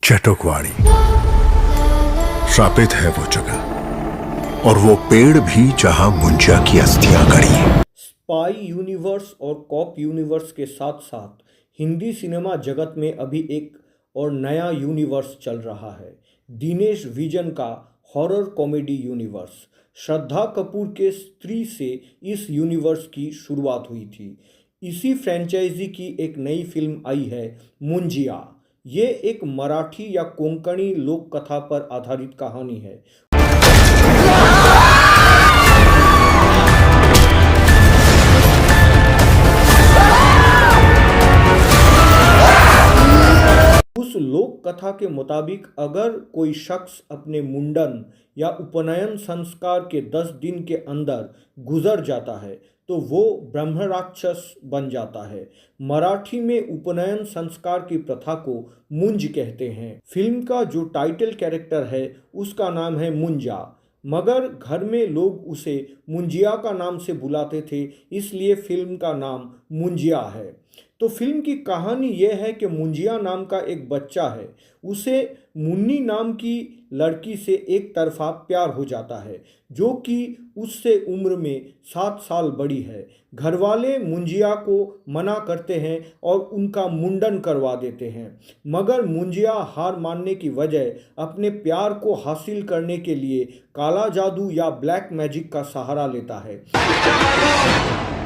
चटोकवाड़ी श्रापित है वो जगह और वो पेड़ भी जहां मुंजिया की अस्थियां गड़ी हैं। स्पाई यूनिवर्स और कॉप यूनिवर्स के साथ साथ हिंदी सिनेमा जगत में अभी एक और नया यूनिवर्स चल रहा है, दिनेश विजन का horror comedy universe. Shraddha Kapoor के स्त्री से इस यूनिवर्स की शुरुआत हुई थी। इसी फ्रेंचाइजी की एक नई फिल्म आई है, मुंजिया। ये एक मराठी या कोंकणी लोक कथा पर आधारित कहानी है। उस लोक कथा के मुताबिक अगर कोई शख्स अपने मुंडन या उपनयन संस्कार के 10 दिन के अंदर गुजर जाता है तो वो ब्रह्म राक्षस बन जाता है। मराठी में उपनयन संस्कार की प्रथा को मुंज कहते हैं। फिल्म का जो टाइटल कैरेक्टर है उसका नाम है मुंजा, मगर घर में लोग उसे मुंजिया का नाम से बुलाते थे, इसलिए फिल्म का नाम मुंजिया है। तो फिल्म की कहानी यह है कि मुंजिया नाम का एक बच्चा है, उसे मुन्नी नाम की लड़की से एक तरफा प्यार हो जाता है, जो कि उससे उम्र में 7 साल बड़ी है। घरवाले मुंजिया को मना करते हैं और उनका मुंडन करवा देते हैं, मगर मुंजिया हार मानने की वजह अपने प्यार को हासिल करने के लिए काला जादू या ब्लैक मैजिक का सहारा लेता है।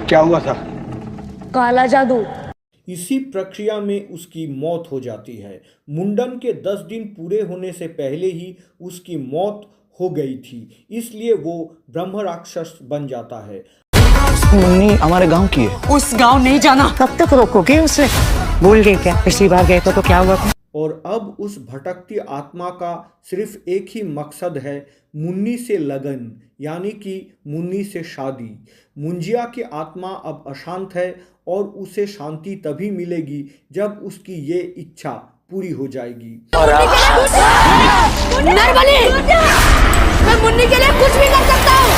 क्या हुआ था? काला जादू। इसी प्रक्रिया में उसकी मौत हो जाती है। मुंडन के 10 दिन पूरे होने से पहले ही उसकी मौत हो गई थी, इसलिए वो ब्रह्म राक्षस बन जाता है। मुन्नी हमारे गांव की है। उस गांव नहीं जाना। कब तक रोकोगे उसे? भूल गए क्या? पिछली बार गए तो क्या हुआ था? और अब उस भटकती आत्मा का सिर्फ एक ही मकसद है, मुन्नी से लगन, यानी कि मुन्नी से शादी। मुंजिया की आत्मा अब अशांत है और उसे शांति तभी मिलेगी जब उसकी ये इच्छा पूरी हो जाएगी। मैं मुन्नी के लिए कुछ भी कर सकता हूँ।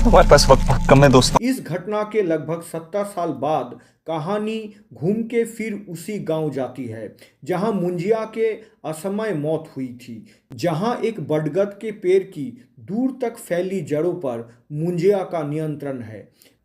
हमारे पास वक्त बहुत कम है दोस्तों। इस घटना के लगभग 70 साल बाद कहानी घूम के फिर उसी गांव जाती है जहां मुंजिया के असमय मौत हुई थी, जहां एक बड़गद के पेड़ की दूर तक फैली जड़ों पर मुंजिया का नियंत्रण है।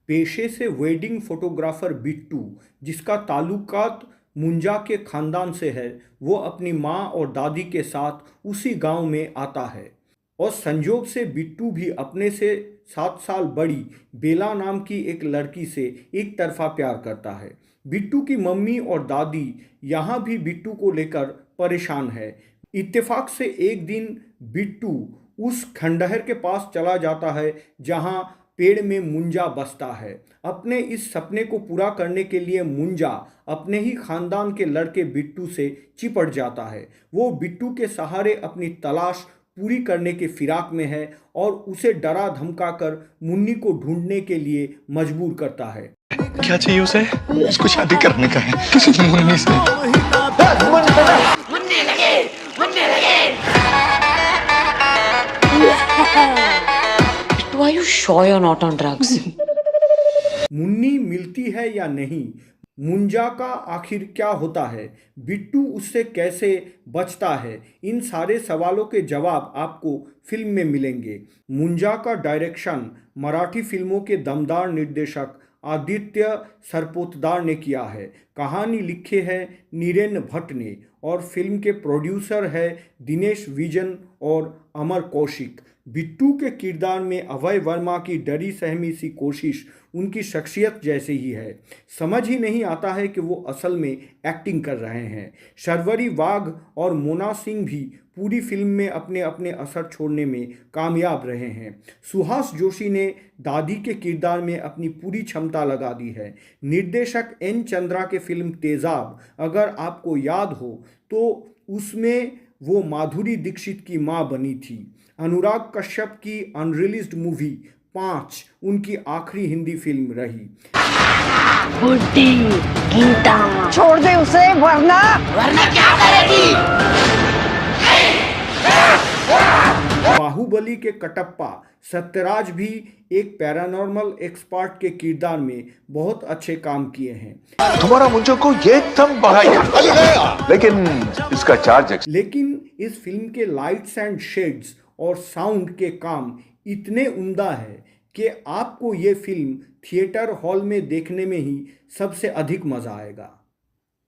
पेशे से वेडिंग फोटोग्राफर बिट्टू, जिसका ताल्लुकात मुंजा के खानदान से है, वो अपनी माँ और दादी के साथ उसी गांव में आता है और संजोग से बिट्टू भी अपने से 7 साल बड़ी बेला नाम की एक लड़की से एक तरफा प्यार करता है। बिट्टू की मम्मी और दादी यहाँ भी बिट्टू को लेकर परेशान है। इत्तेफाक से एक दिन बिट्टू उस खंडहर के पास चला जाता है जहाँ पेड़ में मुंजा बसता है। अपने इस सपने को पूरा करने के लिए मुंजा अपने ही खानदान के लड़के बिट्टू से चिपट जाता है। वो बिट्टू के सहारे अपनी तलाश पूरी करने के फिराक में है और उसे डरा धमका कर मुन्नी को ढूंढने के लिए मजबूर करता है। क्या चाहिए उसे? उसको शादी करने का है किसी मुन्नी से। मुन्नी लगे। Are you sure you're not on drugs? Munni मिलती है या नहीं? मुंजा का आखिर क्या होता है? बिट्टू उससे कैसे बचता है? इन सारे सवालों के जवाब आपको फिल्म में मिलेंगे। मुंजा का डायरेक्शन मराठी फिल्मों के दमदार निर्देशक आदित्य सरपोतदार ने किया है। कहानी लिखे है नीरेन भट्ट ने और फिल्म के प्रोड्यूसर है दिनेश विजन और अमर कौशिक। बिट्टू के किरदार में अभय वर्मा की डरी सहमी सी कोशिश उनकी शख्सियत जैसे ही है। समझ ही नहीं आता है कि वो असल में एक्टिंग कर रहे हैं। शर्वरी वाघ और मोना सिंह भी पूरी फिल्म में अपने अपने असर छोड़ने में कामयाब रहे हैं। सुहास जोशी ने दादी के किरदार में अपनी पूरी क्षमता लगा दी है। निर्देशक एन चंद्रा के फिल्म तेजाब, अगर आपको याद हो तो उसमें वो माधुरी दीक्षित की माँ बनी थी। अनुराग कश्यप की अनरिलीज्ड मूवी 5 उनकी आखिरी हिंदी फिल्म रही। बुड्ढी गीता छोड़ दे उसे, वरना क्या करेगी? बाहुबली के कटप्पा सत्यराज भी एक पैरानॉर्मल एक्सपर्ट के किरदार में बहुत अच्छे काम किए हैं। तुम्हारा मुझे को एकदम बढ़ाया, लेकिन इसका चार्ज। लेकिन इस फिल्म के लाइट्स एंड शेड्स और साउंड के काम इतने उम्दा है कि आपको ये फिल्म थिएटर हॉल में देखने में ही सबसे अधिक मज़ा आएगा।